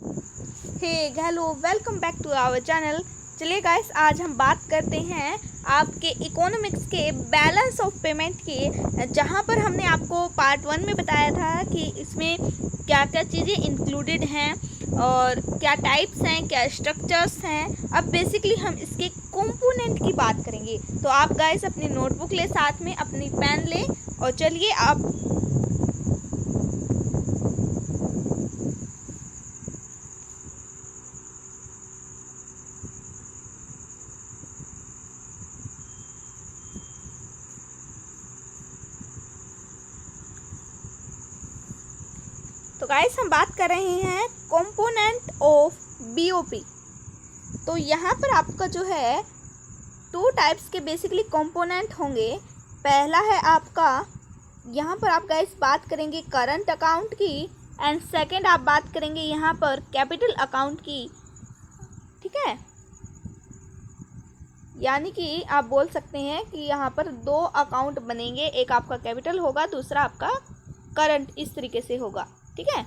Hey hello welcome back to our channel. चलिए guys, आज हम बात करते हैं आपके इकोनॉमिक्स के बैलेंस ऑफ पेमेंट की, जहां पर हमने आपको पार्ट 1 में बताया था कि इसमें क्या क्या चीज़ें इंक्लूडेड हैं और क्या टाइप्स हैं, क्या स्ट्रक्चर्स हैं। अब बेसिकली हम इसके कंपोनेंट की बात करेंगे। तो आप गाइस अपनी नोटबुक ले, साथ में अपनी पेन ले और चलिए आप तो गाइस हम बात कर रहे हैं कंपोनेंट ऑफ बीओपी। तो यहाँ पर आपका जो है 2 टाइप्स के बेसिकली कंपोनेंट होंगे। पहला है आपका, यहाँ पर आप गाइस बात करेंगे करंट अकाउंट की, एंड सेकंड आप बात करेंगे यहाँ पर कैपिटल अकाउंट की। ठीक है, यानी कि आप बोल सकते हैं कि यहाँ पर 2 अकाउंट बनेंगे, एक आपका कैपिटल होगा, दूसरा आपका करंट, इस तरीके से होगा। ठीक है,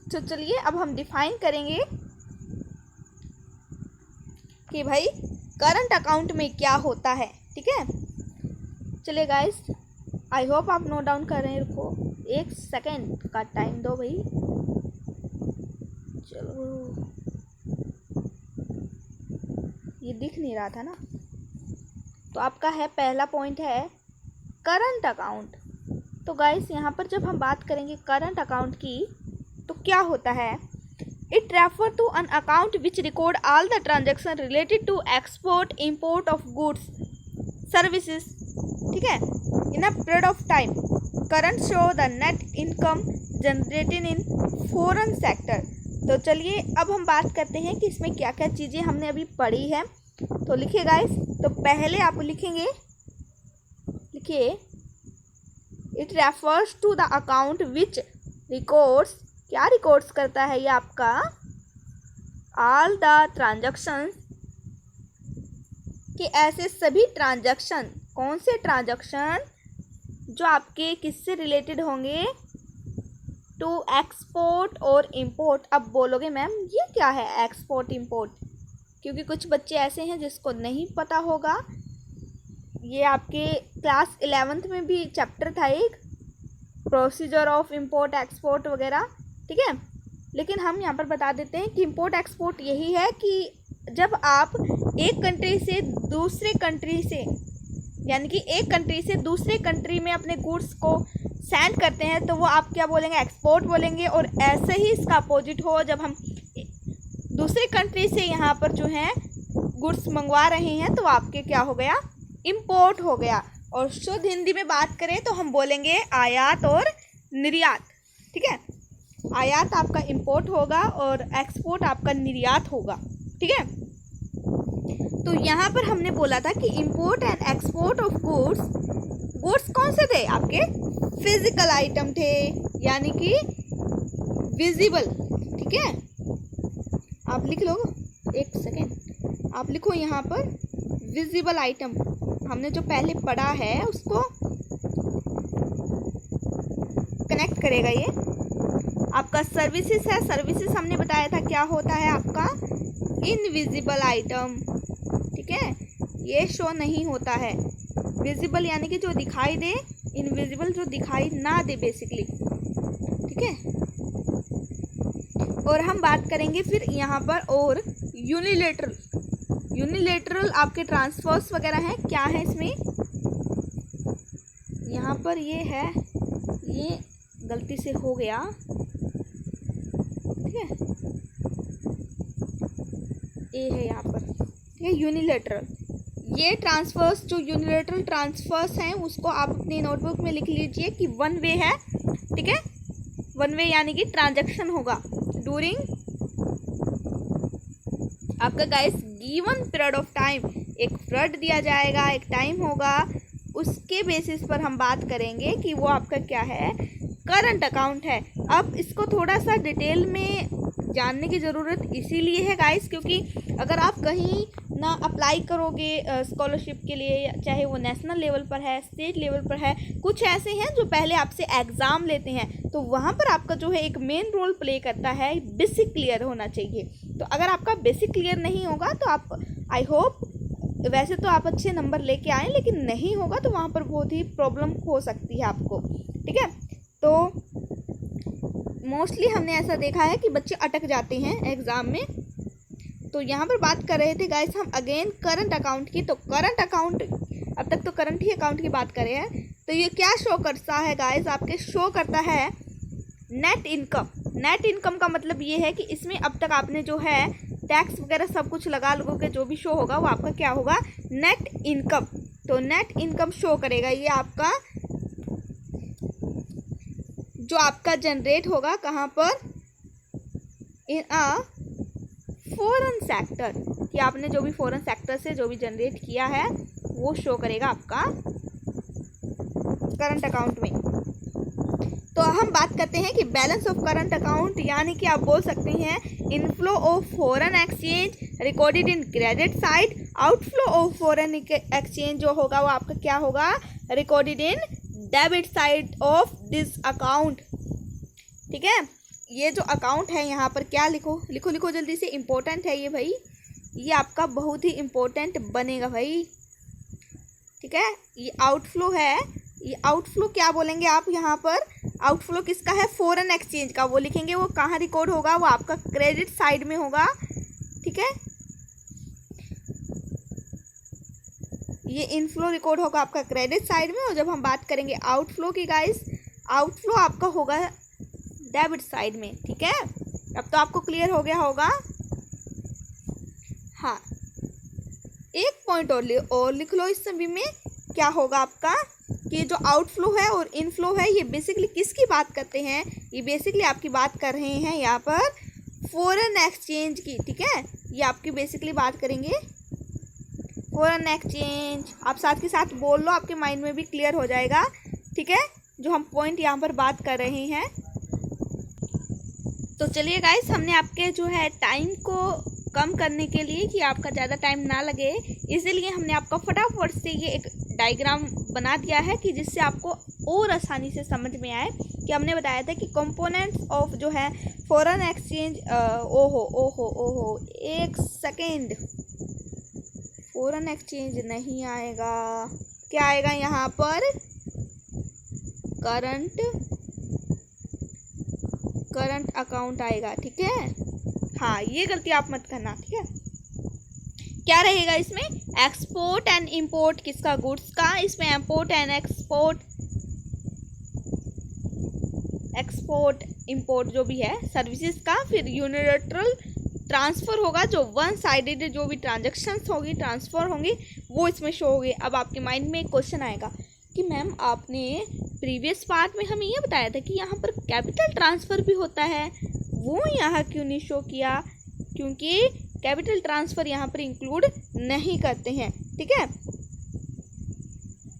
तो चलिए अब हम डिफाइन करेंगे कि भाई करंट अकाउंट में क्या होता है। ठीक है, चलिए गाइस, आई होप आप नोट डाउन कर रहे हैं। रुको 1 सेकेंड का टाइम दो भाई। चलो, ये दिख नहीं रहा था ना। तो आपका है पहला पॉइंट है करंट अकाउंट। तो गाइस यहाँ पर जब हम बात करेंगे करंट अकाउंट की, तो क्या होता है, it refer to an account which record all the transaction related to export import of goods services. ठीक है, in a period of time. Current show the net income generated in foreign sector. तो चलिए अब हम बात करते हैं कि इसमें क्या क्या चीज़ें हमने अभी पढ़ी है। तो लिखिए गाइस, तो पहले आप लिखेंगे, लिखिए it refers to the account which records, क्या रिकॉर्ड्स करता है ये आपका, ऑल द ट्रांजैक्शन, कि ऐसे सभी ट्रांजैक्शन, कौन से ट्रांजैक्शन जो आपके किससे रिलेटेड होंगे, टू एक्सपोर्ट और इंपोर्ट। अब बोलोगे मैम ये क्या है एक्सपोर्ट इंपोर्ट, क्योंकि कुछ बच्चे ऐसे हैं जिसको नहीं पता होगा। ये आपके क्लास 11th में भी चैप्टर था एक, प्रोसीजर ऑफ इंपोर्ट एक्सपोर्ट वगैरह। ठीक है, लेकिन हम यहाँ पर बता देते हैं कि इंपोर्ट एक्सपोर्ट यही है कि जब आप एक कंट्री से दूसरे कंट्री से, यानी कि एक कंट्री से दूसरे कंट्री में अपने गुड्स को सेंड करते हैं, तो वो आप क्या बोलेंगे, एक्सपोर्ट बोलेंगे। और ऐसे ही इसका अपोजिट हो, जब हम दूसरे कंट्री से यहाँ पर जो है गुड्स मंगवा रहे हैं, तो आपके क्या हो गया, इंपोर्ट हो गया। और शुद्ध हिंदी में बात करें तो हम बोलेंगे आयात और निर्यात। ठीक है, आयात आपका इंपोर्ट होगा और एक्सपोर्ट आपका निर्यात होगा। ठीक है, तो यहाँ पर हमने बोला था कि import and export of goods, goods कौन से थे आपके, फिजिकल आइटम थे, यानी कि विजिबल। ठीक है, आप लिख लो, 1 सेकेंड आप लिखो यहाँ पर विजिबल आइटम। हमने जो पहले पढ़ा है उसको कनेक्ट करेगा ये। आपका सर्विसेज है, सर्विसेज हमने बताया था क्या होता है आपका, इनविजिबल आइटम। ठीक है, ये शो नहीं होता है। विजिबल यानी कि जो दिखाई दे, इनविजिबल जो दिखाई ना दे बेसिकली। ठीक है, और हम बात करेंगे फिर यहाँ पर और यूनिलेटरल। यूनिलेटरल आपके ट्रांसफर्स वगैरह हैं, क्या है इसमें, यहाँ पर ये है, ये गलती से हो गया। ठीक है, ये है यहाँ पर, ठीक है, यूनिलेटरल। ये ट्रांसफर्स, जो यूनिलेटरल ट्रांसफर्स हैं, उसको आप अपनी नोटबुक में लिख लीजिए कि 1 वे है। ठीक है, 1 वे यानी कि ट्रांजैक्शन होगा ड्यूरिंग आपका guys given period of time. एक पीरियड दिया जाएगा, एक टाइम होगा, उसके बेसिस पर हम बात करेंगे कि वो आपका क्या है, करंट अकाउंट है। अब इसको थोड़ा सा डिटेल में जानने की ज़रूरत इसीलिए है गाइस, क्योंकि अगर आप कहीं ना अप्लाई करोगे स्कॉलरशिप के लिए, चाहे वो नेशनल लेवल पर है, स्टेट लेवल पर है। कुछ ऐसे हैं जो पहले आपसे एग्ज़ाम लेते हैं, तो वहाँ पर आपका जो है एक मेन रोल प्ले करता है बेसिक क्लियर होना चाहिए। तो अगर आपका बेसिक क्लियर नहीं होगा तो आप, आई होप, वैसे तो आप अच्छे नंबर लेके आएँ, लेकिन नहीं होगा तो वहाँ पर बहुत ही प्रॉब्लम हो सकती है आपको। ठीक है, तो मोस्टली हमने ऐसा देखा है कि बच्चे अटक जाते हैं एग्ज़ाम में। तो यहाँ पर बात कर रहे थे गाइस हम अगेन करंट अकाउंट की। तो करंट अकाउंट, अब तक तो करंट ही अकाउंट की बात कर रहे हैं। तो ये क्या शो करता है गाइस, आपके शो करता है नेट इनकम। नेट इनकम का मतलब ये है कि इसमें अब तक आपने जो है टैक्स वगैरह सब कुछ लगा लोगों के जो भी शो होगा वो आपका क्या होगा, नेट इनकम। तो नेट इनकम शो करेगा ये आपका, जो आपका जनरेट होगा कहाँ पर, इन अ फॉरेन सेक्टर, कि आपने जो भी फॉरेन सेक्टर से जो भी जनरेट किया है वो शो करेगा आपका करंट अकाउंट में। तो हम बात करते हैं कि बैलेंस ऑफ करंट अकाउंट, यानी कि आप बोल सकते हैं inflow of foreign exchange recorded in credit side, outflow of foreign exchange जो होगा वो आपका क्या होगा, recorded in debit side of this account. ठीक है, ये जो अकाउंट है यहाँ पर क्या लिखो, लिखो लिखो जल्दी से, इम्पोर्टेंट है ये भाई, ये आपका बहुत ही इम्पोर्टेंट बनेगा भाई। ठीक है, ये आउटफ्लो है, ये आउटफ्लो क्या बोलेंगे आप यहाँ पर, आउटफ्लो किसका है, फॉरेन एक्सचेंज का। वो लिखेंगे वो कहाँ रिकॉर्ड होगा, वो आपका क्रेडिट साइड में होगा। ठीक है, ये इनफ्लो रिकॉर्ड होगा आपका क्रेडिट साइड में, और जब हम बात करेंगे आउटफ्लो की गाइस, आउटफ्लो आपका होगा डेबिट साइड में। ठीक है, अब तो आपको क्लियर हो गया होगा। हाँ, एक पॉइंट और लिख लो इस सभी में, क्या होगा आपका कि जो आउटफ्लो है और इनफ्लो है ये बेसिकली किसकी बात करते हैं, ये बेसिकली आपकी बात कर रहे हैं यहाँ पर फॉरेन एक्सचेंज की। ठीक है, ये आपकी बेसिकली बात करेंगे फॉरेन एक्सचेंज। आप साथ के साथ बोल लो, आपके माइंड में भी क्लियर हो जाएगा। ठीक है, जो हम पॉइंट यहाँ पर बात कर रहे हैं। तो चलिए गाइस, हमने आपके जो है टाइम को कम करने के लिए, कि आपका ज़्यादा टाइम ना लगे, इसीलिए हमने आपका फटाफट से ये एक डायग्राम बना दिया है कि जिससे आपको और आसानी से समझ में आए। कि हमने बताया था कि कंपोनेंट्स ऑफ जो है फॉरेन एक्सचेंज, ओहो ओहो ओहो एक सेकेंड, फॉरेन एक्सचेंज नहीं आएगा, क्या आएगा यहाँ पर, करंट अकाउंट आएगा। ठीक है, हाँ ये गलती आप मत करना। ठीक है, क्या रहेगा इसमें, एक्सपोर्ट एंड इंपोर्ट किसका, गुड्स का, इसमें import and export, export import जो भी है सर्विसेज का। फिर यूनिलैटरल ट्रांसफ़र होगा, जो वन साइडेड जो भी ट्रांजैक्शंस होगी, ट्रांसफ़र होंगी, वो इसमें शो होगी। अब आपके माइंड में एक क्वेश्चन आएगा कि मैम आपने प्रीवियस पार्ट में हमें ये बताया था कि यहाँ पर कैपिटल ट्रांसफ़र भी होता है, वो यहाँ क्यों नहीं शो किया, क्योंकि कैपिटल ट्रांसफ़र यहाँ पर इंक्लूड नहीं करते हैं। ठीक है,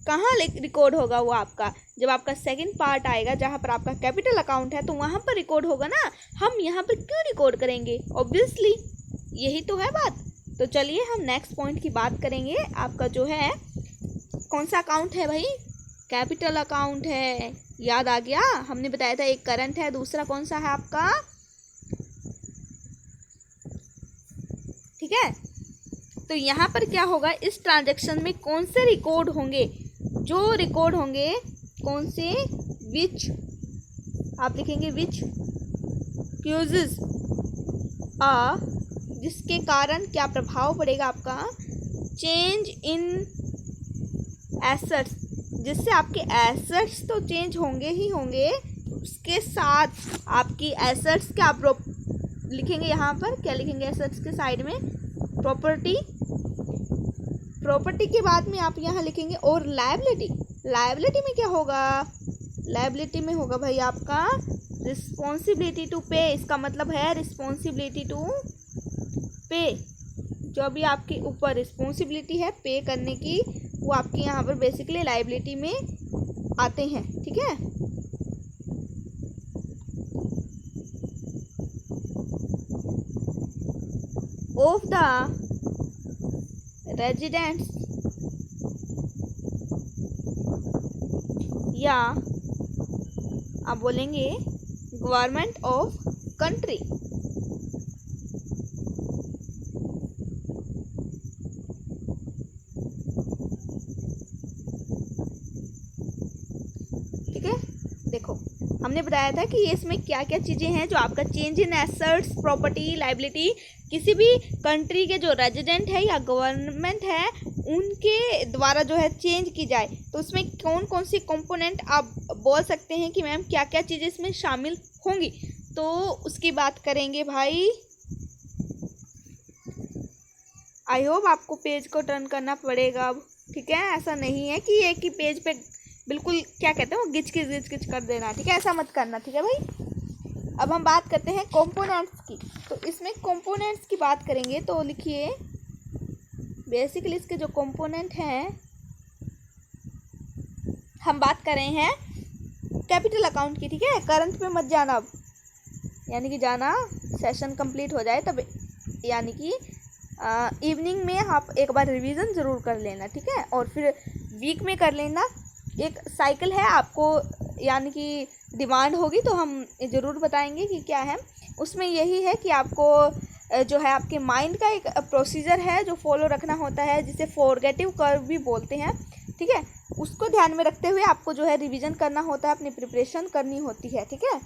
कहाँ रिकॉर्ड होगा वो आपका, जब आपका सेकंड पार्ट आएगा जहाँ पर आपका कैपिटल अकाउंट है तो वहाँ पर रिकॉर्ड होगा ना। हम यहाँ पर क्यों रिकॉर्ड करेंगे, ऑब्वियसली यही तो है बात। तो चलिए हम नेक्स्ट पॉइंट की बात करेंगे। आपका जो है कौन सा अकाउंट है भाई, कैपिटल अकाउंट है, याद आ गया। हमने बताया था एक करंट है, दूसरा कौन सा है आपका, ठीक है। तो यहाँ पर क्या होगा, इस ट्रांजैक्शन में कौन से रिकॉर्ड होंगे, जो रिकॉर्ड होंगे कौन से, विच, आप लिखेंगे विच क्यूजेस आ, जिसके कारण क्या प्रभाव पड़ेगा आपका, चेंज इन एसेट्स, जिससे आपके एसेट्स तो चेंज होंगे ही होंगे, उसके साथ आपकी एसेट्स क्या लिखेंगे यहाँ पर, क्या लिखेंगे एसेट्स के साइड में, प्रॉपर्टी, प्रॉपर्टी के बाद में आप यहाँ लिखेंगे और लायबिलिटी। लायबिलिटी में क्या होगा, लायबिलिटी में होगा भाई आपका रिस्पॉन्सिबिलिटी टू पे, इसका मतलब है रिस्पॉन्सिबिलिटी टू पे, जो भी आपके ऊपर रिस्पॉन्सिबिलिटी है पे करने की, वो आपके यहाँ पर बेसिकली लायबिलिटी में आते हैं। ठीक है, ऑफ द रेजिडेंट्स, या आप बोलेंगे गवर्नमेंट ऑफ कंट्री। ठीक है, देखो हमने बताया था कि इसमें क्या क्या चीज़ें हैं जो आपका change in assets, property, liability, किसी भी कंट्री के जो रेजिडेंट है या गवर्नमेंट है उनके द्वारा जो है चेंज की जाए, तो उसमें कौन कौन सी कंपोनेंट आप बोल सकते हैं कि मैम क्या क्या चीज़ें इसमें शामिल होंगी, तो उसकी बात करेंगे भाई। आई होप आपको पेज को टर्न करना पड़ेगा अब, ठीक है, ऐसा नहीं है कि एक ही पेज पे बिल्कुल क्या कहते हैं वो गिच किच कर देना, ठीक है, ऐसा मत करना, ठीक है भाई। अब हम बात करते हैं कंपोनेंट्स की, तो इसमें कंपोनेंट्स की बात करेंगे तो लिखिए बेसिकली इसके जो कंपोनेंट हैं, हम बात कर रहे हैं कैपिटल अकाउंट की, ठीक है, करंट पे मत जाना अब, यानी कि जाना सेशन कंप्लीट हो जाए तब, यानी कि इवनिंग में आप एक बार रिवीजन ज़रूर कर लेना, ठीक है, और फिर वीक में कर लेना। एक साइकिल है आपको, यानी कि डिमांड होगी तो हम ज़रूर बताएंगे कि क्या है, उसमें यही है कि आपको जो है आपके माइंड का एक प्रोसीजर है जो फॉलो रखना होता है, जिसे फॉरगेटिव कर्व भी बोलते हैं, ठीक है, उसको ध्यान में रखते हुए आपको जो है रिवीजन करना होता है, अपनी प्रिपरेशन करनी होती है, ठीक है।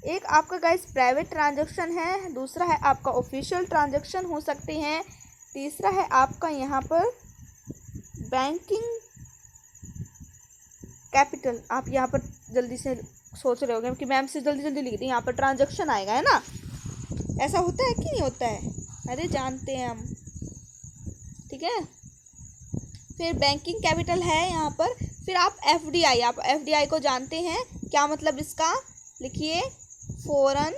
एक आपका गाइस प्राइवेट ट्रांजैक्शन है, दूसरा है आपका ऑफिशियल ट्रांजैक्शन हो सकते हैं, तीसरा है आपका यहाँ पर बैंकिंग कैपिटल। आप यहाँ पर जल्दी से सोच रहे होंगे कि मैम से जल्दी जल्दी लिख दी, यहाँ पर ट्रांजैक्शन आएगा, है ना, ऐसा होता है कि नहीं होता है, अरे जानते हैं हम, ठीक है। फिर बैंकिंग कैपिटल है यहाँ पर, फिर आप एफडीआई, आप एफडीआई को जानते हैं, क्या मतलब इसका, लिखिए फॉरेन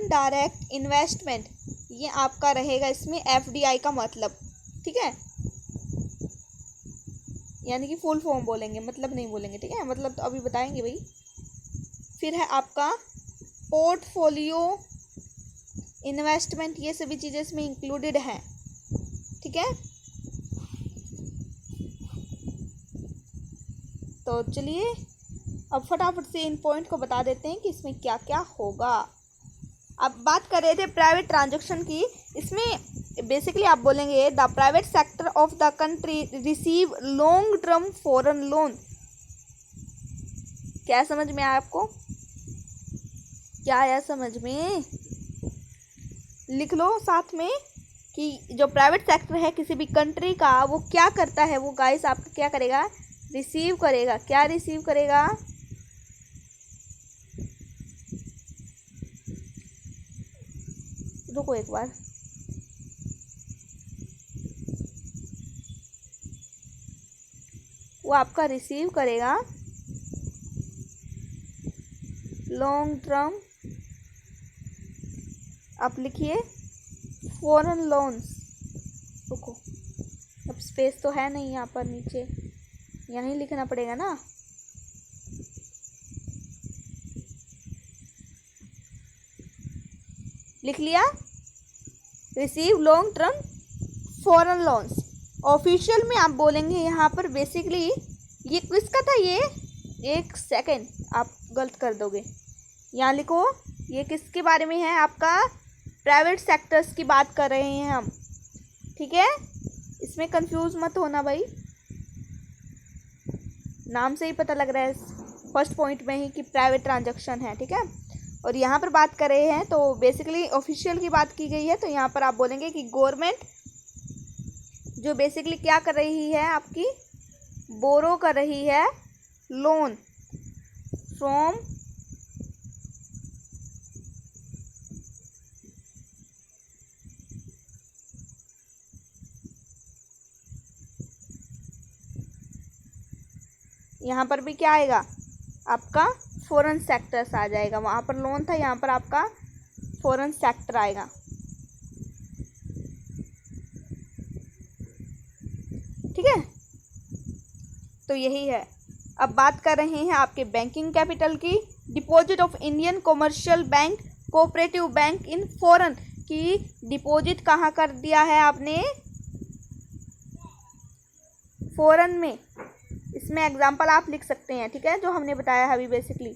डायरेक्ट इन्वेस्टमेंट, ये आपका रहेगा इसमें एफडीआई का मतलब, ठीक है, यानी कि फुल फॉर्म बोलेंगे, मतलब नहीं बोलेंगे, ठीक है, मतलब तो अभी बताएंगे भाई। फिर है आपका पोर्टफोलियो इन्वेस्टमेंट, ये सभी चीज़ें इसमें इंक्लूडेड हैं, ठीक है। तो चलिए अब फटाफट से इन पॉइंट को बता देते हैं कि इसमें क्या क्या होगा। अब बात कर रहे थे प्राइवेट ट्रांजैक्शन की, इसमें बेसिकली आप बोलेंगे the private sector of the country receive long term foreign loan. क्या समझ में आया आपको, क्या आया समझ में, लिख लो साथ में कि जो प्राइवेट सेक्टर है किसी भी कंट्री का, वो क्या करता है, वो गाइस आपका क्या करेगा, रिसीव करेगा, क्या रिसीव करेगा, रुको एक बार, वो आपका रिसीव करेगा लॉन्ग टर्म, आप लिखिए फॉरेन लोन्स, रुको अब स्पेस तो है नहीं यहाँ पर, नीचे यहीं लिखना पड़ेगा ना, लिख लिया, receive long term foreign loans. Official में आप बोलेंगे यहाँ पर बेसिकली, ये किसका था, ये एक सेकेंड आप गलत कर दोगे, यहाँ लिखो ये किसके बारे में है, आपका प्राइवेट सेक्टर्स की बात कर रहे हैं हम, ठीक है, इसमें कंफ्यूज मत होना भाई, नाम से ही पता लग रहा है फर्स्ट पॉइंट में ही कि प्राइवेट ट्रांजैक्शन है, ठीक है। और यहाँ पर बात कर रहे हैं तो बेसिकली ऑफिशियल की बात की गई है, तो यहाँ पर आप बोलेंगे कि गवर्नमेंट जो बेसिकली क्या कर रही है, आपकी बोरो कर रही है लोन फ्रॉम यहाँ पर भी क्या आएगा, आपका फॉरेन सेक्टर्स आ जाएगा, वहाँ पर लोन था, यहाँ पर आपका फॉरेन सेक्टर आएगा, ठीक है। तो यही है, अब बात कर रहे हैं आपके बैंकिंग कैपिटल की, deposit of Indian commercial bank cooperative bank in foreign, कि डिपॉजिट कहाँ कर दिया है आपने, फॉरेन में। इसमें एग्जांपल आप लिख सकते हैं, ठीक है, जो हमने बताया है अभी बेसिकली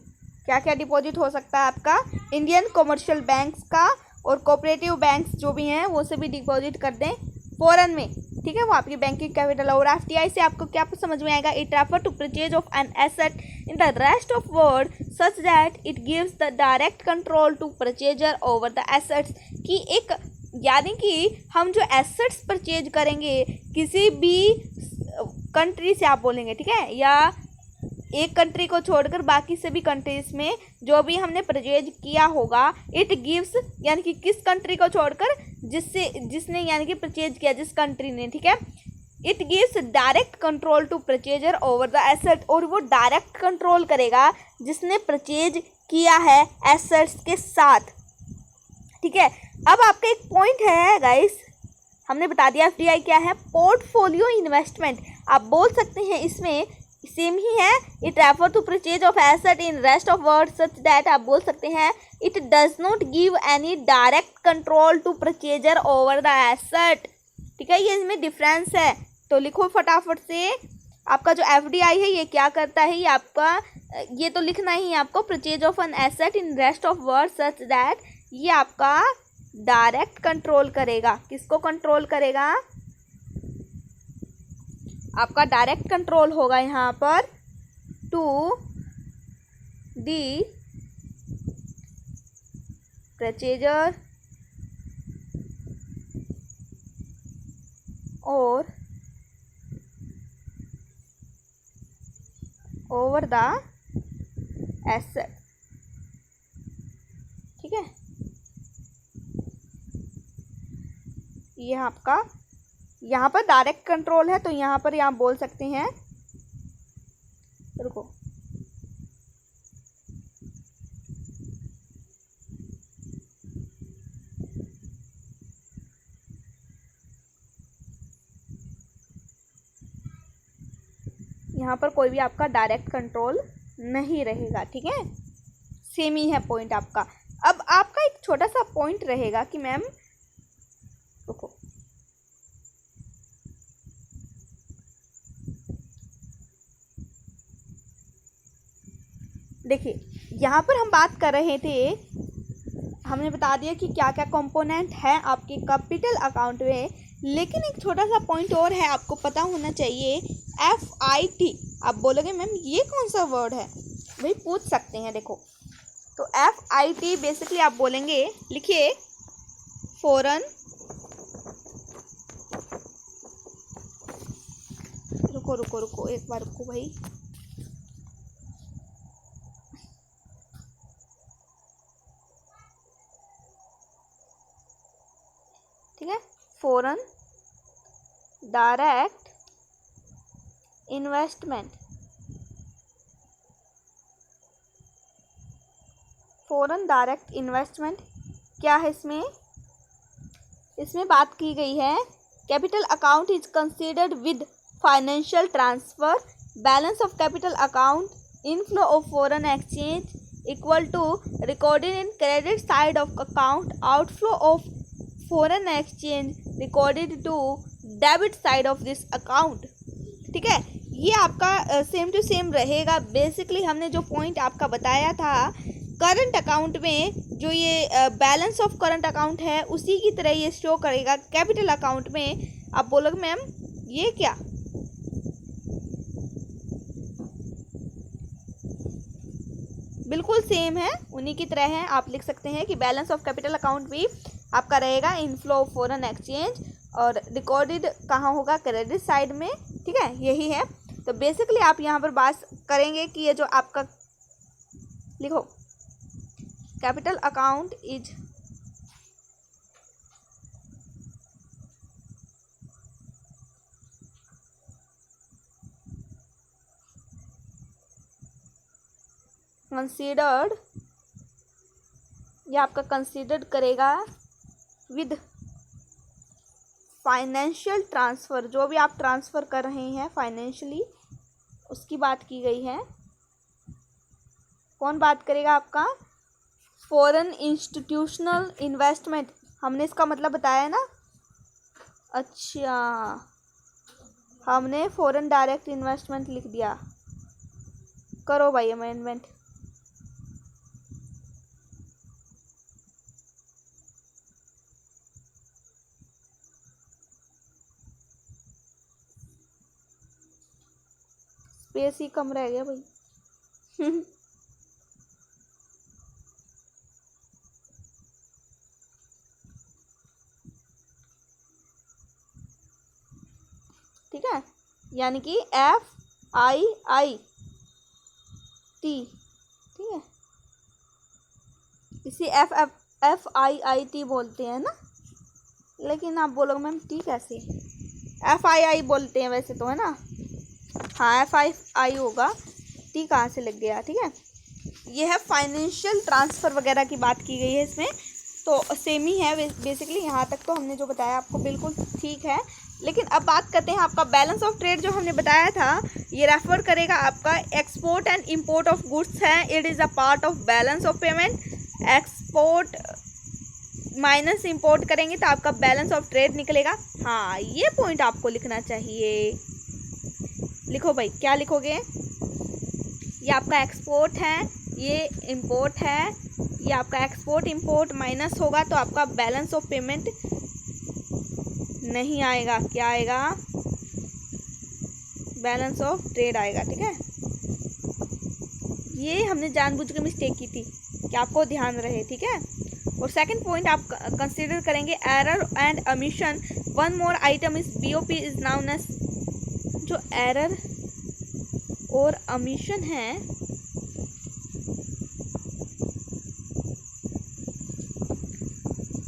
क्या क्या डिपॉजिट हो सकता है आपका, इंडियन कॉमर्शियल बैंक्स का और कोऑपरेटिव बैंक्स जो भी हैं वो से भी डिपॉजिट कर दें फॉरेन में, ठीक है, वो आपकी बैंकिंग कैपिटल। और एफडीआई से आपको क्या समझ में आएगा, it refer to purchase of an asset in the rest of world such that it gives the direct control to purchaser over the assets, कि एक यानी कि हम जो एसेट्स परचेज करेंगे किसी भी कंट्री से आप बोलेंगे, ठीक है, या एक कंट्री को छोड़कर बाकी सभी कंट्रीज में जो भी हमने परचेज किया होगा, इट गिव्स यानी कि किस कंट्री को छोड़कर जिसने यानी कि परचेज किया जिस कंट्री ने, ठीक है, it gives direct control to purchaser over the asset, और वो डायरेक्ट कंट्रोल करेगा जिसने परचेज किया है एसेट्स के साथ, ठीक है। अब आपका एक पॉइंट है गाइस, हमने बता दिया एफडीआई क्या है, पोर्टफोलियो इन्वेस्टमेंट। आप बोल सकते हैं इसमें सेम ही है, it refer to purchase of asset in rest of world such that, आप बोल सकते हैं it does not give any direct control to purchaser over the asset, ठीक है, ये इसमें डिफरेंस है। तो लिखो फटाफट से, आपका जो एफडीआई है ये क्या करता है, ये आपका ये तो लिखना ही है आपको, purchase of an asset in rest of world such that, ये आपका डायरेक्ट कंट्रोल करेगा, किसको कंट्रोल करेगा, आपका डायरेक्ट कंट्रोल होगा यहाँ पर टू दी परचेजर और ओवर द एसेट, ठीक है, ये आपका यहाँ पर डायरेक्ट कंट्रोल है, तो यहाँ पर आप बोल सकते हैं, रुको, यहाँ पर कोई भी आपका डायरेक्ट कंट्रोल नहीं रहेगा, ठीक है, सेम ही है पॉइंट आपका। अब आपका एक छोटा सा पॉइंट रहेगा कि मैम, रुको, देखिए यहाँ पर हम बात कर रहे थे, हमने बता दिया कि क्या क्या कंपोनेंट है आपके कैपिटल अकाउंट में, लेकिन एक छोटा सा पॉइंट और है आपको पता होना चाहिए, FIT। आप बोलोगे मैम ये कौन सा वर्ड है, भाई पूछ सकते हैं, देखो, तो FIT बेसिकली आप बोलेंगे, लिखिए फॉरेन, रुको रुको रुको एक बार रुको भाई, ठीक है, foreign direct investment, foreign direct investment क्या है, इसमें बात की गई है, capital account is considered with financial transfer, balance of capital account, inflow of foreign exchange equal to recorded in credit side of account, outflow of foreign exchange recorded to debit side of this account, ठीक है, ये आपका same to same रहेगा। Basically हमने जो point आपका बताया था करंट अकाउंट में, जो ये बैलेंस ऑफ करंट अकाउंट है उसी की तरह ये शो करेगा कैपिटल अकाउंट में। आप बोलोगे मैम ये क्या, बिल्कुल सेम है, उन्हीं की तरह है। आप लिख सकते हैं कि बैलेंस ऑफ कैपिटल अकाउंट भी आपका रहेगा इनफ्लो ऑफ फॉरेन एक्सचेंज, और रिकॉर्डेड कहाँ होगा, क्रेडिट साइड में, ठीक है, यही है। तो बेसिकली आप यहाँ पर बात करेंगे कि ये जो आपका, लिखो कैपिटल अकाउंट इज कंसीडर्ड, ये आपका कंसीडर्ड करेगा विद फाइनेंशियल ट्रांसफ़र, जो भी आप ट्रांसफ़र कर रहे हैं फाइनेंशियली उसकी बात की गई है, कौन बात करेगा आपका? फॉरेन इंस्टीट्यूशनल इन्वेस्टमेंट, हमने इसका मतलब बताया ना। अच्छा, हमने फॉरेन डायरेक्ट इन्वेस्टमेंट लिख दिया। करो भाई अमेंडमेंट। स्पेस ही कम रह गया भाई। ठीक है, यानी कि FIIT, ठीक है, इसे FIIT बोलते हैं ना, लेकिन आप बोलोगे मैम टी कैसे? FII बोलते हैं वैसे तो, है ना। हाँ FII होगा, टी कहाँ से लग गया? ठीक है, ये है फाइनेंशियल ट्रांसफ़र वगैरह की बात की गई है इसमें, तो सेम ही है बेसिकली। यहाँ तक तो हमने जो बताया आपको बिल्कुल ठीक है। लेकिन अब बात करते हैं आपका बैलेंस ऑफ ट्रेड जो हमने बताया था, ये रेफर करेगा आपका export and import of goods है। It is a part of balance of payment. Export minus import करेंगे तो आपका बैलेंस ऑफ ट्रेड निकलेगा। हाँ, ये पॉइंट आपको लिखना चाहिए। लिखो भाई, क्या लिखोगे? ये आपका एक्सपोर्ट है, ये इंपोर्ट है, ये आपका एक्सपोर्ट इंपोर्ट माइनस होगा तो आपका बैलेंस ऑफ पेमेंट नहीं आएगा। क्या आएगा? बैलेंस ऑफ ट्रेड आएगा। ठीक है, ये हमने जानबूझ के मिस्टेक की थी कि आपको ध्यान रहे। ठीक है, और सेकंड पॉइंट आप कंसीडर करेंगे error and omission. One more item is BOP is known as, जो एरर और ओमिशन है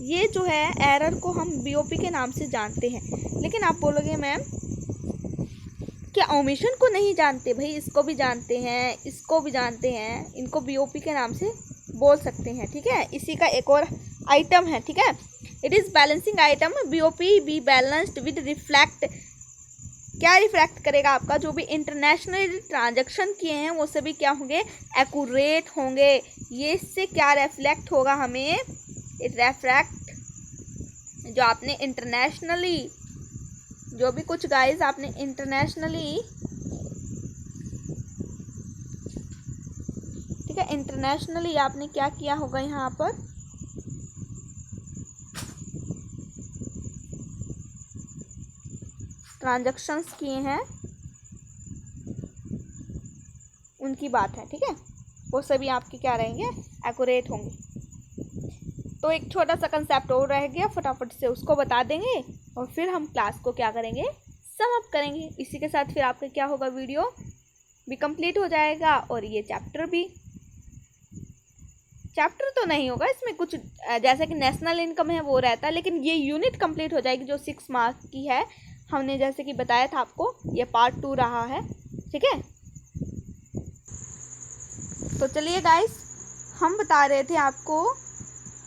ये जो है एरर को हम BOP के नाम से जानते हैं। लेकिन आप बोलोगे मैम क्या ओमिशन को नहीं जानते? भाई इसको भी जानते हैं, इसको भी जानते हैं, इनको BOP के नाम से बोल सकते हैं। ठीक है, इसी का एक और आइटम है। ठीक है, it is balancing item. BOP be balanced with reflect. क्या रिफ्लेक्ट करेगा? आपका जो भी इंटरनेशनल ट्रांजैक्शन किए हैं वो सभी क्या होंगे? एक्यूरेट होंगे। ये इससे क्या रिफ्लेक्ट होगा हमें? रेफ्रैक्ट, जो आपने इंटरनेशनली, जो भी कुछ गाइस आपने इंटरनेशनली, ठीक है, इंटरनेशनली आपने क्या किया होगा यहाँ पर? ट्रांजैक्शंस किए हैं उनकी बात है। ठीक है, वो सभी आपके क्या रहेंगे? एक्यूरेट होंगे। तो एक छोटा सा कंसेप्ट और रह गया, फटाफट से उसको बता देंगे और फिर हम क्लास को क्या करेंगे? सम अप करेंगे। इसी के साथ फिर आपका क्या होगा? वीडियो भी कंप्लीट हो जाएगा और ये चैप्टर भी। चैप्टर तो नहीं होगा इसमें कुछ, जैसे कि नेशनल इनकम है वो रहता है, लेकिन ये यूनिट कंप्लीट हो जाएगी जो 6 मार्क्स की है। हमने जैसे कि बताया था आपको, ये पार्ट 2 रहा है। ठीक है, तो चलिए गाइस, हम बता रहे थे आपको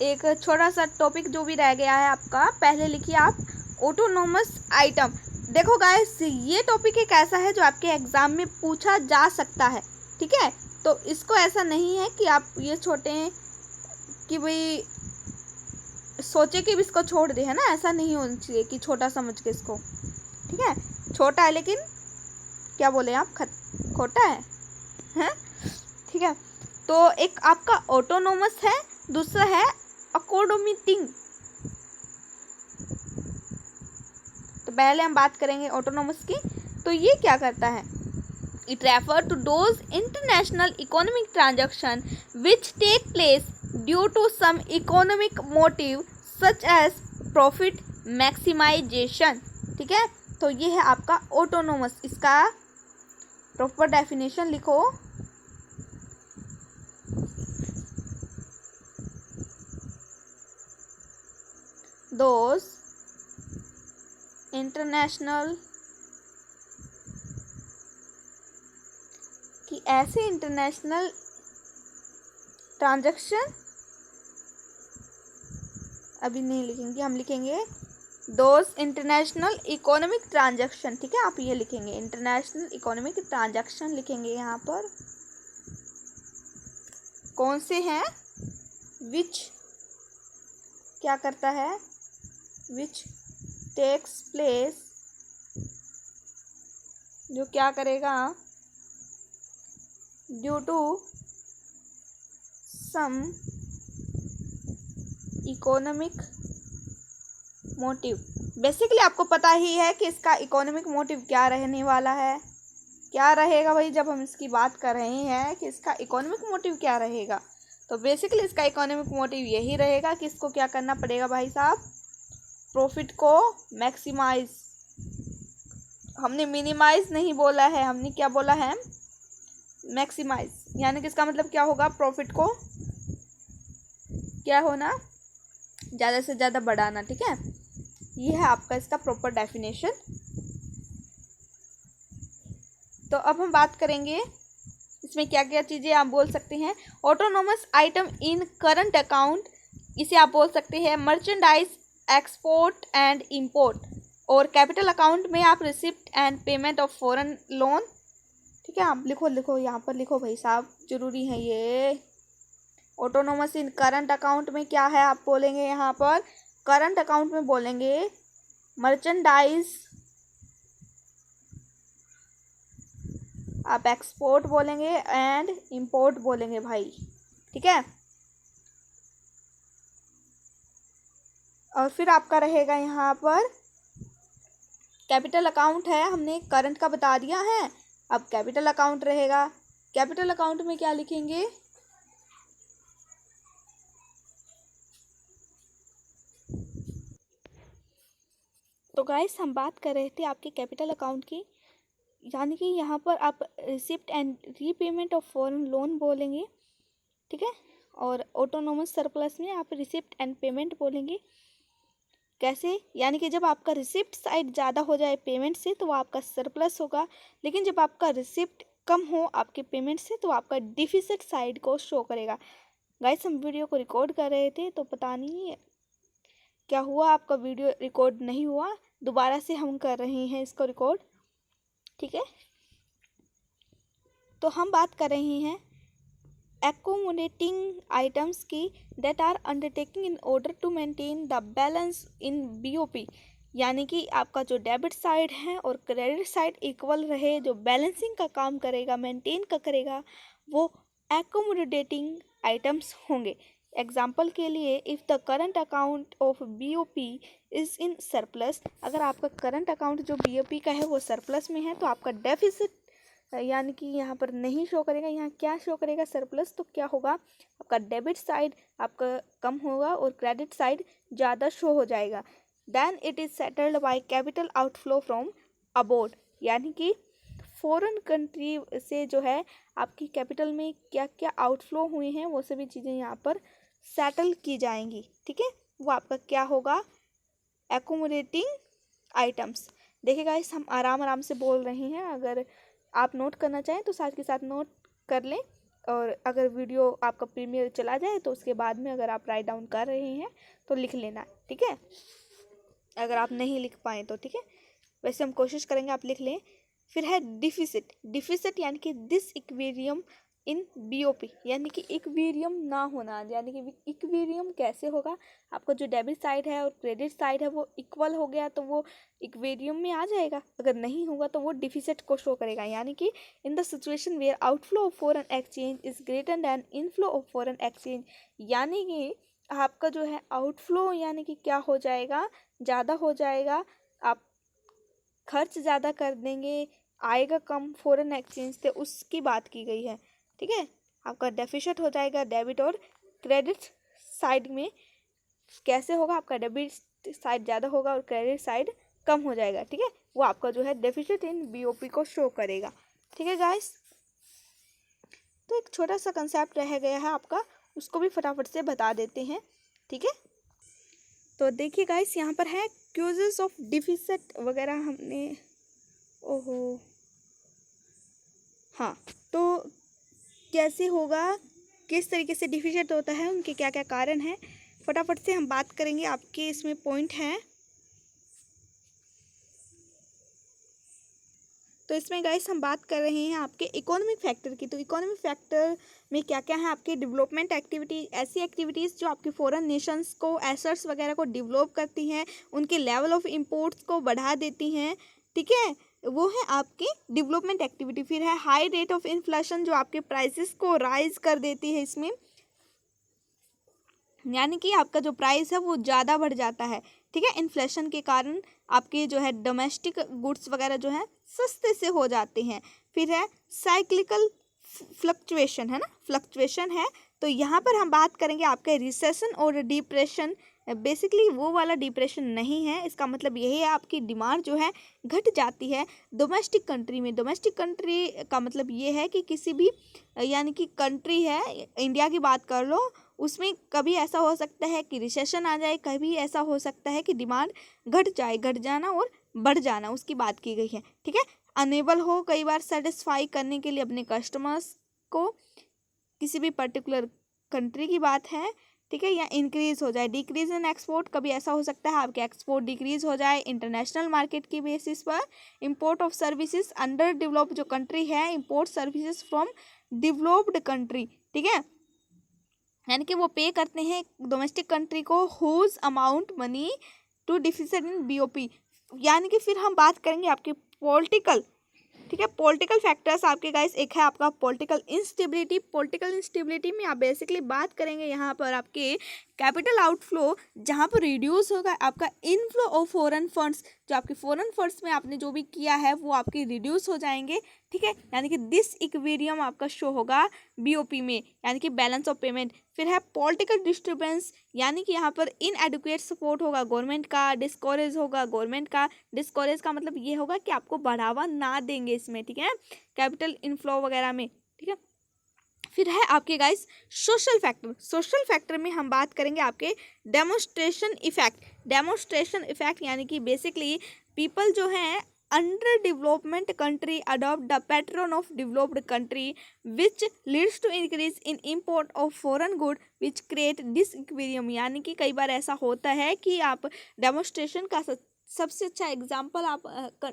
एक छोटा सा टॉपिक जो भी रह गया है आपका। पहले लिखिए आप ऑटोनोमस आइटम। देखो गाइस, ये टॉपिक एक ऐसा है जो आपके एग्जाम में पूछा जा सकता है। ठीक है, तो इसको ऐसा नहीं है कि आप ये छोटे हैं कि भाई सोचे कि इसको छोड़ दे, है ना। ऐसा नहीं होना चाहिए कि छोटा समझ के इसको। ठीक है, छोटा है लेकिन क्या बोले आप, खोटा है? ठीक है, तो एक आपका ऑटोनोमस है, दूसरा है अकोमोडेटिंग। तो पहले हम बात करेंगे ऑटोनोमस की। तो ये क्या करता है? It refer to those international economic transaction which take place due to some economic motive such as profit maximization. ठीक है, तो ये है आपका ऑटोनोमस। इसका प्रॉपर डेफिनेशन लिखो। those इंटरनेशनल, कि ऐसे इंटरनेशनल ट्रांजैक्शन, अभी नहीं लिखेंगे, हम लिखेंगे दोज इंटरनेशनल इकोनॉमिक ट्रांजैक्शन। ठीक है, आप ये लिखेंगे इंटरनेशनल इकोनॉमिक ट्रांजैक्शन लिखेंगे यहाँ पर। कौन से हैं? विच क्या करता है? विच टेक्स प्लेस, जो क्या करेगा? Due to some economic motive. Basically आपको पता ही है कि इसका इकोनॉमिक मोटिव क्या रहने वाला है। क्या रहेगा भाई, जब हम इसकी बात कर रहे हैं कि इसका इकोनॉमिक मोटिव क्या रहेगा, तो बेसिकली इसका इकोनॉमिक मोटिव यही रहेगा कि इसको क्या करना पड़ेगा भाई साहब? प्रॉफिट को मैक्सिमाइज। हमने मिनिमाइज नहीं बोला है, हमने क्या बोला है? मैक्सिमाइज। यानी कि इसका मतलब क्या होगा? प्रॉफिट को क्या होना? ज़्यादा से ज़्यादा बढ़ाना। ठीक है, ये है आपका इसका प्रॉपर डेफिनेशन। तो अब हम बात करेंगे इसमें क्या क्या चीज़ें आप बोल सकते हैं। ऑटोनोमस आइटम इन करंट अकाउंट, इसे आप बोल सकते हैं मर्चेंडाइज एक्सपोर्ट एंड इंपोर्ट। और कैपिटल अकाउंट में आप receipt and payment of foreign loan. ठीक है, आप लिखो यहाँ पर लिखो भाई साहब, जरूरी है ये। ऑटोनोमस इन करंट अकाउंट में क्या है आप बोलेंगे? यहाँ पर करंट अकाउंट में बोलेंगे मर्चेंडाइज, आप एक्सपोर्ट बोलेंगे एंड इंपोर्ट बोलेंगे भाई। ठीक है, और फिर आपका रहेगा यहाँ पर कैपिटल अकाउंट है, हमने करंट का बता दिया है। अब कैपिटल अकाउंट रहेगा। कैपिटल अकाउंट में क्या लिखेंगे? तो गाइस हम बात कर रहे थे आपके कैपिटल अकाउंट की, यानी कि यहाँ पर आप receipt and repayment of foreign loan बोलेंगे। ठीक है, और ऑटोनोमस सरप्लस में आप रिसिप्ट एंड पेमेंट बोलेंगे। कैसे? यानी कि जब आपका रिसिप्ट साइड ज़्यादा हो जाए पेमेंट से तो वो आपका सरप्लस होगा, लेकिन जब आपका रिसिप्ट कम हो आपके पेमेंट से तो आपका डिफिसिट साइड को शो करेगा। गाइस हम वीडियो को रिकॉर्ड कर रहे थे तो पता नहीं क्या हुआ, आपका वीडियो रिकॉर्ड नहीं हुआ। दोबारा से हम कर रहे हैं इसको रिकॉर्ड। ठीक है, तो हम बात कर रहे हैं accommodating items की that are undertaking in order to maintain the balance in BOP। यानी कि आपका जो डेबिट साइड है और क्रेडिट साइड इक्वल रहे, जो बैलेंसिंग का काम करेगा, मेंटेन का करेगा, वो accommodating आइटम्स होंगे। एग्जाम्पल के लिए if the current account of BOP is in surplus, अगर आपका करंट अकाउंट जो BOP का है वो सरप्लस में है तो आपका डेफिसिट यानी कि यहाँ पर नहीं शो करेगा। यहाँ क्या शो करेगा? सरप्लस। तो क्या होगा? आपका डेबिट साइड आपका कम होगा और क्रेडिट साइड ज़्यादा शो हो जाएगा। Then it is settled by capital outflow from abroad, यानी कि फॉरेन कंट्री से जो है आपकी कैपिटल में क्या क्या आउटफ्लो हुए हैं वो सभी चीज़ें यहाँ पर सेटल की जाएंगी। ठीक है, वो आपका क्या होगा? Accommodating items. देखिए गाइस हम आराम आराम से बोल रहे हैं, अगर आप नोट करना चाहें तो साथ के साथ नोट कर लें, और अगर वीडियो आपका प्रीमियर चला जाए तो उसके बाद में अगर आप राइट डाउन कर रहे हैं तो लिख लेना। ठीक है, अगर आप नहीं लिख पाए तो ठीक है, वैसे हम कोशिश करेंगे आप लिख लें। फिर है डिफिसिट। डिफिसिट यानी कि दिस इक्विलिब्रियम इन BOP, यानी कि इक्विलिब्रियम ना होना। यानी कि इक्विलिब्रियम कैसे होगा? आपका जो डेबिट साइड है और क्रेडिट साइड है वो इक्वल हो गया तो वो इक्विलिब्रियम में आ जाएगा, अगर नहीं होगा तो वो डिफिसिट को शो करेगा। यानी कि in the situation where outflow of foreign exchange is greater than inflow of foreign exchange, यानी कि आपका जो है आउटफ्लो यानी कि क्या हो जाएगा? ज़्यादा हो जाएगा, आप खर्च ज़्यादा कर देंगे, आएगा कम फॉरेन एक्सचेंज से, उसकी बात की गई है। ठीक है, आपका डेफिसिट हो जाएगा डेबिट और क्रेडिट साइड में। कैसे होगा? आपका डेबिट साइड ज़्यादा होगा और क्रेडिट साइड कम हो जाएगा। ठीक है, वो आपका जो है डेफिसिट इन BOP को शो करेगा। ठीक है गाइस, तो एक छोटा सा कंसेप्ट रह गया है आपका, उसको भी फटाफट से बता देते हैं। ठीक है, तो देखिए गाइस यहाँ पर है क्यूजेस ऑफ डिफिसिट वगैरह हमने, ओहो हाँ, तो कैसे होगा, किस तरीके से डिफिसिट होता है, उनके क्या क्या कारण हैं, फटाफट से हम बात करेंगे। आपके इसमें पॉइंट हैं, तो तो इसमें गाइस हम बात कर रहे हैं आपके इकोनॉमिक फैक्टर की। तो इकोनॉमिक फैक्टर में क्या क्या है आपके डेवलपमेंट एक्टिविटी, ऐसी एक्टिविटीज़ जो आपके फॉरेन नेशंस को एसेट्स वगैरह को डेवलप करती हैं, उनके लेवल ऑफ इम्पोर्ट्स को बढ़ा देती हैं, ठीक है, वो है आपकी डेवलपमेंट एक्टिविटी। फिर है हाई रेट ऑफ इन्फ्लेशन, जो आपके प्राइसेस को राइज कर देती है इसमें, यानी कि आपका जो प्राइस है वो ज़्यादा बढ़ जाता है, ठीक है, इन्फ्लेशन के कारण आपके जो है डोमेस्टिक गुड्स वगैरह जो है सस्ते से हो जाते हैं। फिर है साइक्लिकल फ्लक्चुएशन, है ना, फ्लक्चुएशन है। तो यहाँ पर हम बात करेंगे आपके रिसेशन और डिप्रेशन। बेसिकली वो वाला डिप्रेशन नहीं है, इसका मतलब यही है आपकी डिमांड जो है घट जाती है डोमेस्टिक कंट्री में। डोमेस्टिक कंट्री का मतलब ये है कि किसी भी यानी कि कंट्री है, इंडिया की बात कर लो, उसमें कभी ऐसा हो सकता है कि रिसेशन आ जाए, कभी ऐसा हो सकता है कि डिमांड घट जाए, घट जाना और बढ़ जाना, उसकी बात की गई है, ठीक है। अनेबल हो कई बार सेटिस्फाई करने के लिए अपने कस्टमर्स को, किसी भी पर्टिकुलर कंट्री की बात है, ठीक है, या इंक्रीज हो जाए। डिक्रीज इन एक्सपोर्ट, कभी ऐसा हो सकता है आपके एक्सपोर्ट डिक्रीज हो जाए इंटरनेशनल मार्केट की बेसिस पर। Import of services, under develop जो कंट्री है import services from developed country, ठीक है, यानी कि वो पे करते हैं डोमेस्टिक कंट्री को whose amount money to deficit in BOP. यानी कि फिर हम बात करेंगे आपकी पॉलिटिकल, ठीक है, पॉलिटिकल फैक्टर्स आपके गाइस। एक है आपका पॉलिटिकल इंस्टेबिलिटी। पॉलिटिकल इंस्टेबिलिटी में आप बेसिकली बात करेंगे यहाँ पर आपके कैपिटल आउटफ्लो, जहाँ पर रिड्यूस होगा आपका इनफ्लो ऑफ फॉरेन फंड्स, जो आपके फॉरेन फंड्स में आपने जो भी किया है वो आपके रिड्यूस हो जाएंगे, ठीक है, यानी कि दिस इक्विलिब्रियम आपका शो होगा बीओपी में, यानी कि बैलेंस ऑफ पेमेंट। फिर है पॉलिटिकल डिस्टर्बेंस, यानी कि यहाँ पर इनएडुकेट सपोर्ट होगा गवर्नमेंट का, डिस्करेज होगा गवर्नमेंट का। डिस्करेज का मतलब ये होगा कि आपको बढ़ावा ना देंगे इसमें, ठीक है, कैपिटल इनफ्लो वगैरह में, ठीक है। फिर है आपके guys social factor. Social factor में हम बात करेंगे आपके डेमोन्स्ट्रेशन इफेक्ट। डेमोन्स्ट्रेशन इफेक्ट यानी कि बेसिकली पीपल जो हैं under development country adopt the pattern of developed country which leads to increase in import of foreign good which create disequilibrium. यानी कि कई बार ऐसा होता है कि आप डेमोन्स्ट्रेशन का सबसे अच्छा एग्जाम्पल आप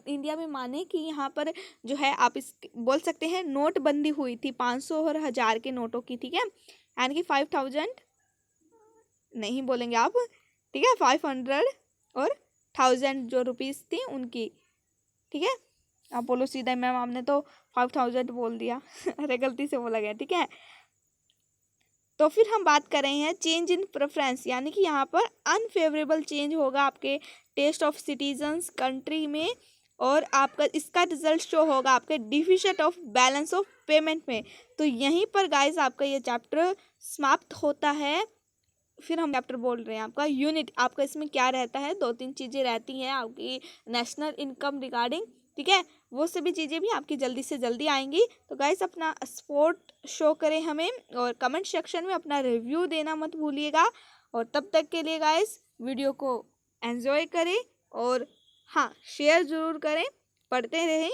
इंडिया में माने कि यहाँ पर जो है आप इस बोल सकते हैं नोटबंदी हुई थी 500 और 1000 के नोटों की, ठीक है, यानी कि 5000 नहीं बोलेंगे आप, ठीक है, 500 और 1000 जो रुपीस थी उनकी, ठीक है। आप बोलो सीधा मैम आपने तो 5000 बोल दिया अरे गलती से बोला गया, ठीक है। तो फिर हम बात कर रहे हैं चेंज इन प्रेफरेंस, यानी कि यहाँ पर अनफेवरेबल चेंज होगा आपके टेस्ट ऑफ सिटीजन्स कंट्री में, और आपका इसका रिजल्ट शो होगा आपके deficit of balance of payment में। तो यहीं पर गाइस आपका ये चैप्टर समाप्त होता है। फिर हम चैप्टर बोल रहे हैं आपका यूनिट। आपका इसमें क्या रहता है, 2-3 चीज़ें रहती हैं आपकी नेशनल इनकम रिगार्डिंग, ठीक है, वो सभी चीज़ें भी आपकी जल्दी से जल्दी आएंगी। तो गाइस अपना सपोर्ट शो करें हमें, और कमेंट सेक्शन में अपना रिव्यू देना मत भूलिएगा। और तब तक के लिए गाइस वीडियो को एंजॉय करें और हाँ शेयर ज़रूर करें, पढ़ते रहें।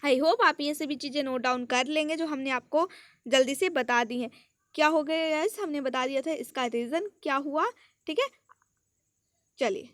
आई होप आप ये सभी चीज़ें नोट डाउन कर लेंगे जो हमने आपको जल्दी से बता दी हैं। क्या हो गया गाइस, हमने बता दिया था इसका रीज़न क्या हुआ, ठीक है। चलिए